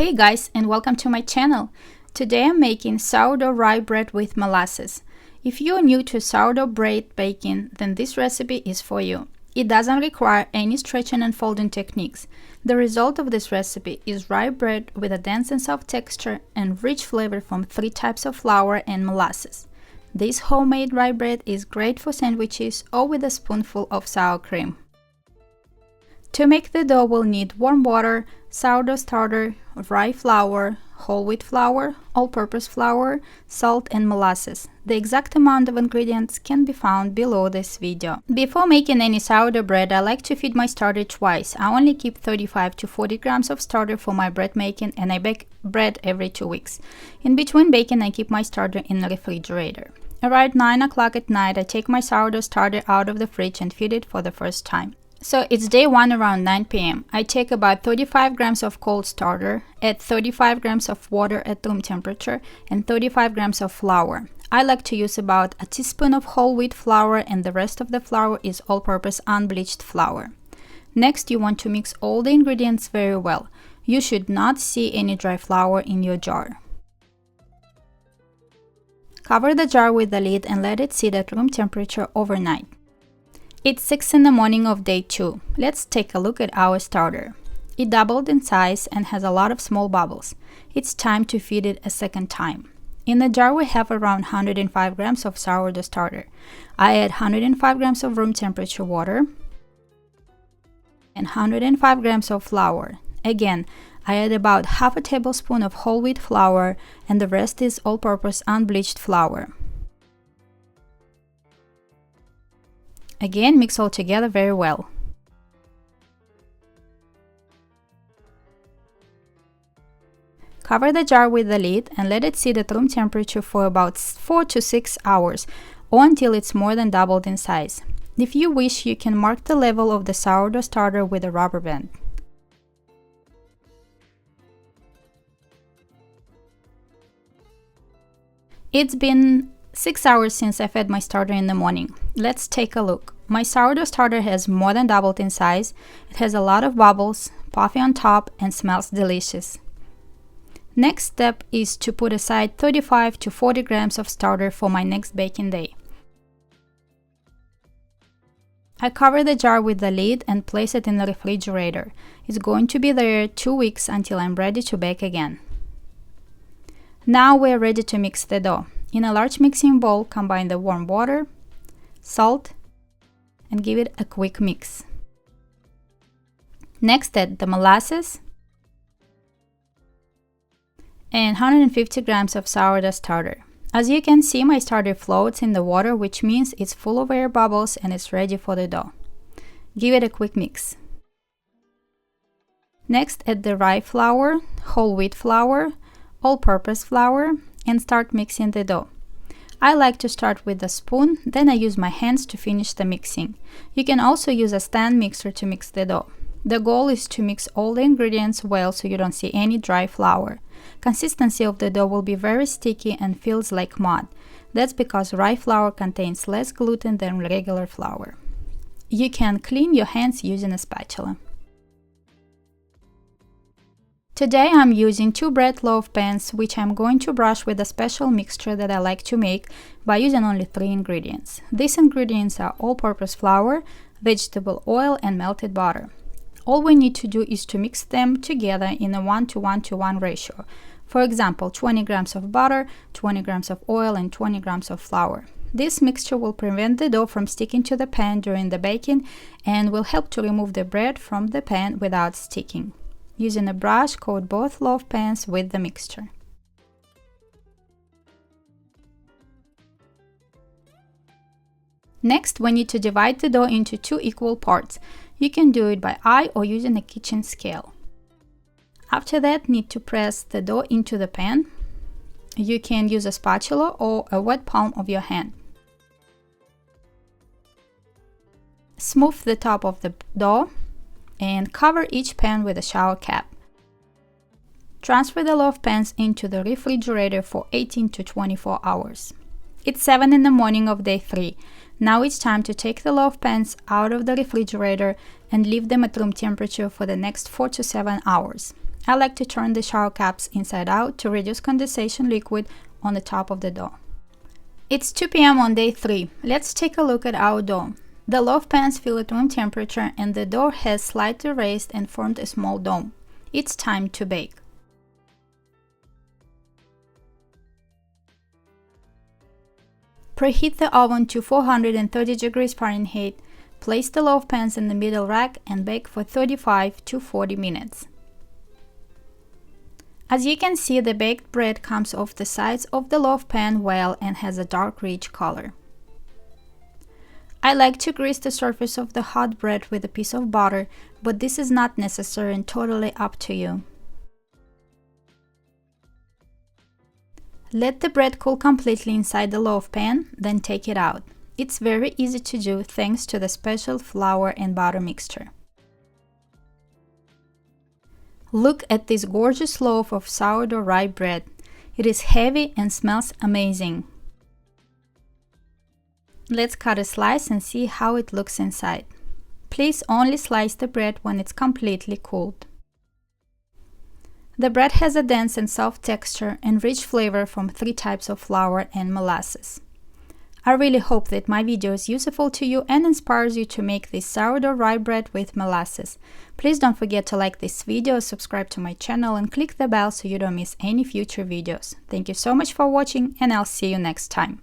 Hey guys, and welcome to my channel. Today I'm making sourdough rye bread with molasses. If you're new to sourdough bread baking, then this recipe is for you. It doesn't require any stretching and folding techniques. The result of this recipe is rye bread with a dense and soft texture and rich flavor from 3 types of flour and molasses. This homemade rye bread is great for sandwiches or with a spoonful of sour cream. To make the dough, we'll need warm water, sourdough starter, rye flour, whole wheat flour, all-purpose flour, salt and molasses. The exact amount of ingredients can be found below this video. Before making any sourdough bread, I like to feed my starter twice. I only keep 35 to 40 grams of starter for my bread making, and I bake bread every 2 weeks. In between baking, I keep my starter in the refrigerator. Around 9 o'clock at night, I take my sourdough starter out of the fridge and feed it for the first time. So it's day 1 around 9 p.m. I take about 35 grams of cold starter, add 35 grams of water at room temperature, and 35 grams of flour. I like to use about a teaspoon of whole wheat flour, and the rest of the flour is all-purpose unbleached flour. Next, you want to mix all the ingredients very well. You should not see any dry flour in your jar. Cover the jar with the lid and let it sit at room temperature overnight. It's 6 in the morning of day 2. Let's take a look at our starter. It doubled in size and has a lot of small bubbles. It's time to feed it a second time. In the jar we have around 105 grams of sourdough starter. I add 105 grams of room temperature water and 105 grams of flour. Again, I add about half a tablespoon of whole wheat flour, and the rest is all-purpose unbleached flour. Again, mix all together very well. Cover the jar with the lid and let it sit at room temperature for about 4 to 6 hours, or until it's more than doubled in size. If you wish, you can mark the level of the sourdough starter with a rubber band. It's been 6 hours since I fed my starter in the morning. Let's take a look. My sourdough starter has more than doubled in size. It has a lot of bubbles, puffy on top, and smells delicious. Next step is to put aside 35 to 40 grams of starter for my next baking day. I cover the jar with the lid and place it in the refrigerator. It's going to be there 2 weeks until I'm ready to bake again. Now we're ready to mix the dough. In a large mixing bowl, combine the warm water, salt, and give it a quick mix. Next, add the molasses and 150 grams of sourdough starter. As you can see, my starter floats in the water, which means it's full of air bubbles and it's ready for the dough. Give it a quick mix. Next, add the rye flour, whole wheat flour, all-purpose flour, and start mixing the dough. I like to start with a spoon, then I use my hands to finish the mixing. You can also use a stand mixer to mix the dough. The goal is to mix all the ingredients well so you don't see any dry flour. Consistency of the dough will be very sticky and feels like mud. That's because rye flour contains less gluten than regular flour. You can clean your hands using a spatula. Today I'm using 2 bread loaf pans, which I'm going to brush with a special mixture that I like to make by using only 3 ingredients. These ingredients are all-purpose flour, vegetable oil, and melted butter. All we need to do is to mix them together in a 1:1:1 ratio. For example, 20 grams of butter, 20 grams of oil, and 20 grams of flour. This mixture will prevent the dough from sticking to the pan during the baking and will help to remove the bread from the pan without sticking. Using a brush, coat both loaf pans with the mixture. Next, we need to divide the dough into 2 equal parts. You can do it by eye or using a kitchen scale. After that, need to press the dough into the pan. You can use a spatula or a wet palm of your hand. Smooth the top of the dough and cover each pan with a shower cap. Transfer the loaf pans into the refrigerator for 18 to 24 hours. It's 7 in the morning of day 3. Now it's time to take the loaf pans out of the refrigerator and leave them at room temperature for the next 4 to 7 hours. I like to turn the shower caps inside out to reduce condensation liquid on the top of the dough. It's 2 p.m. on day 3. Let's take a look at our dough. The loaf pans fill at room temperature and the dough has slightly raised and formed a small dome. It's time to bake. Preheat the oven to 430 degrees Fahrenheit. Place the loaf pans in the middle rack and bake for 35 to 40 minutes. As you can see, the baked bread comes off the sides of the loaf pan well and has a dark rich color. I like to grease the surface of the hot bread with a piece of butter, but this is not necessary and totally up to you. Let the bread cool completely inside the loaf pan, then take it out. It's very easy to do thanks to the special flour and butter mixture. Look at this gorgeous loaf of sourdough rye bread. It is heavy and smells amazing. Let's cut a slice and see how it looks inside. Please only slice the bread when it's completely cooled. The bread has a dense and soft texture and rich flavor from 3 types of flour and molasses. I really hope that my video is useful to you and inspires you to make this sourdough rye bread with molasses. Please don't forget to like this video, subscribe to my channel and click the bell so you don't miss any future videos. Thank you so much for watching and I'll see you next time.